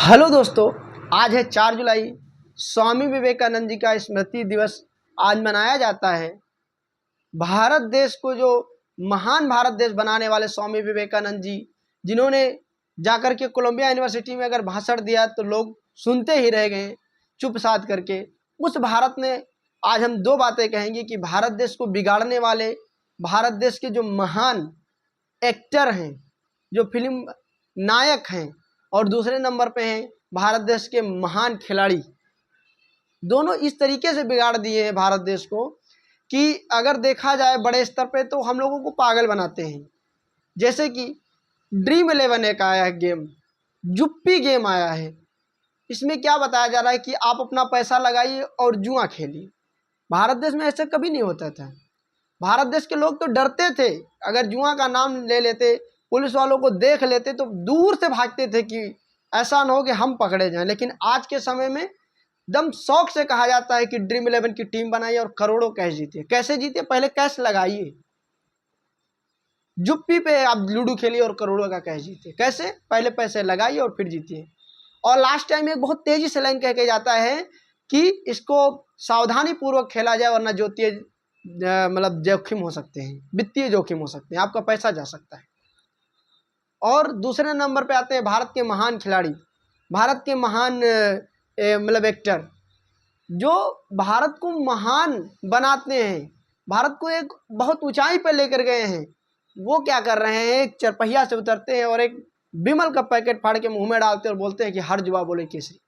Hello दोस्तों, आज है 4 जुलाई। स्वामी विवेकानंद जी का स्मृति दिवस आज मनाया जाता है। भारत देश को जो महान भारत देश बनाने वाले स्वामी विवेकानंद जी, जिन्होंने जाकर के कोलंबिया यूनिवर्सिटी में अगर भाषण दिया तो लोग सुनते ही रह गए चुप साध करके। उस भारत ने आज हम दो बातें कहेंगे कि भारत देश को बिगाड़ने वाले भारत देश के जो महान एक्टर हैं, जो फिल्म नायक हैं, और दूसरे नंबर पे हैं भारत देश के महान खिलाड़ी। दोनों इस तरीके से बिगाड़ दिए हैं भारत देश को कि अगर देखा जाए बड़े स्तर पे तो हम लोगों को पागल बनाते हैं। जैसे कि ड्रीम 11 एक आया है गेम, जुप्पी गेम आया है। इसमें क्या बताया जा रहा है कि आप अपना पैसा लगाइए और जुआ खेलिए। भारत देश में ऐसा कभी नहीं होता था। भारत देश के लोग तो डरते थे, अगर जुआ का नाम ले लेते, पुलिस वालों को देख लेते तो दूर से भागते थे कि ऐसा ना हो कि हम पकड़े जाएं। लेकिन आज के समय में दम शौक से कहा जाता है कि ड्रीम 11 की टीम बनाइए और करोड़ों कैश जीतिए। कैसे जीतिए? पहले कैश लगाइए। जुप्पी पे आप लूडो खेलिए और करोड़ों का कैश जीतिए। कैसे? पहले पैसे लगाइए और फिर जीतिए। और लास्ट टाइम एक बहुत तेजी से लाइन कह के जाता है कि इसको सावधानी पूर्वक खेला जाए वरना ज्योतिष मतलब जोखिम हो सकते हैं, वित्तीय जोखिम हो सकते हैं, आपका पैसा जा सकता है। और दूसरे नंबर पे आते हैं भारत के महान खिलाड़ी, भारत के महान मतलब एक्टर, जो भारत को महान बनाते हैं, भारत को एक बहुत ऊंचाई पर लेकर गए हैं। वो क्या कर रहे हैं? एक चरपहिया से उतरते हैं और एक विमल का पैकेट फाड़ के मुंह में डालते हैं और बोलते हैं कि हर जुआ बोले केसरी।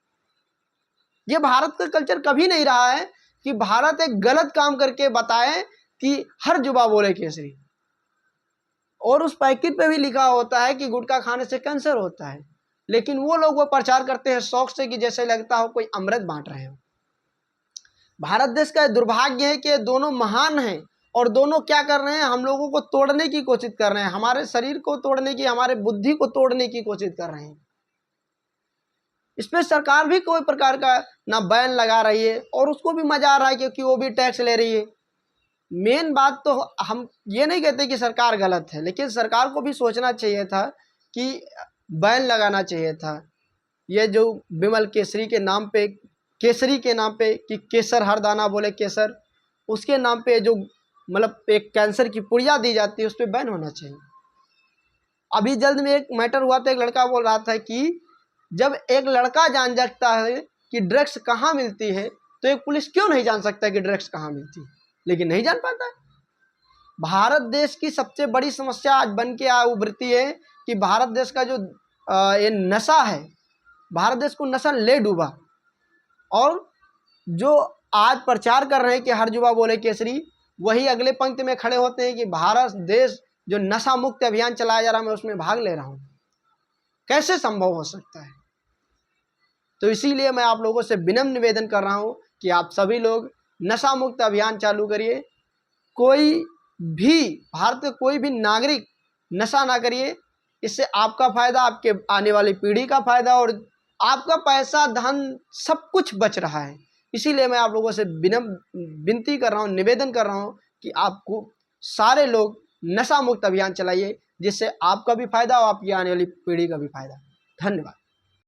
ये भारत का कल्चर कभी नहीं रहा है कि भारत एक गलत काम करके बताए कि हर जुआ बोले केसरी। और उस पैकेट पे भी लिखा होता है कि गुटखा खाने से कैंसर होता है, लेकिन वो लोग वो प्रचार करते हैं शौक से कि जैसे लगता हो कोई अमृत बांट रहे हो। भारत देश का दुर्भाग्य है कि दोनों महान हैं और दोनों क्या कर रहे हैं? हम लोगों को तोड़ने की कोशिश कर रहे हैं, हमारे शरीर को तोड़ने की, हमारे बुद्धि को तोड़ने की कोशिश कर रहे हैं। इस पर सरकार भी कोई प्रकार का ना बैन लगा रही है और उसको भी मजा आ रहा है क्योंकि वो भी टैक्स ले रही है। मेन बात तो हम ये नहीं कहते कि सरकार गलत है, लेकिन सरकार को भी सोचना चाहिए था कि बैन लगाना चाहिए था। ये जो विमल केसरी के नाम पे, केसरी के नाम पे कि केसर हर दाना बोले केसर, उसके नाम पे जो मतलब एक कैंसर की पुड़िया दी जाती है उस पर बैन होना चाहिए। अभी जल्द में एक मैटर हुआ था, एक लड़का बोल रहा था कि जब एक लड़का जान सकता है कि ड्रग्स कहाँ मिलती है तो एक पुलिस क्यों नहीं जान सकता कि ड्रग्स कहाँ मिलती है, लेकिन नहीं जान पाता है। भारत देश की सबसे बड़ी समस्या आज बन के उभरती है कि भारत देश का जो ये नशा है, भारत देश को नशा ले डूबा। और जो आज प्रचार कर रहे हैं कि हर जुआ बोले केसरी, वही अगले पंक्ति में खड़े होते हैं कि भारत देश जो नशा मुक्त अभियान चलाया जा रहा है मैं उसमें भाग ले रहा हूँ। कैसे संभव हो सकता है? तो इसीलिए मैं आप लोगों से विनम्र निवेदन कर रहा हूँ कि आप सभी लोग नशा मुक्त अभियान चालू करिए। कोई भी भारत का कोई भी नागरिक नशा ना करिए। इससे आपका फायदा, आपके आने वाली पीढ़ी का फायदा और आपका पैसा, धन, सब कुछ बच रहा है। इसीलिए मैं आप लोगों से विनती कर रहा हूँ, निवेदन कर रहा हूँ कि आपको सारे लोग नशा मुक्त अभियान चलाइए, जिससे आपका भी फायदा और आपकी आने वाली पीढ़ी का भी फायदा। धन्यवाद।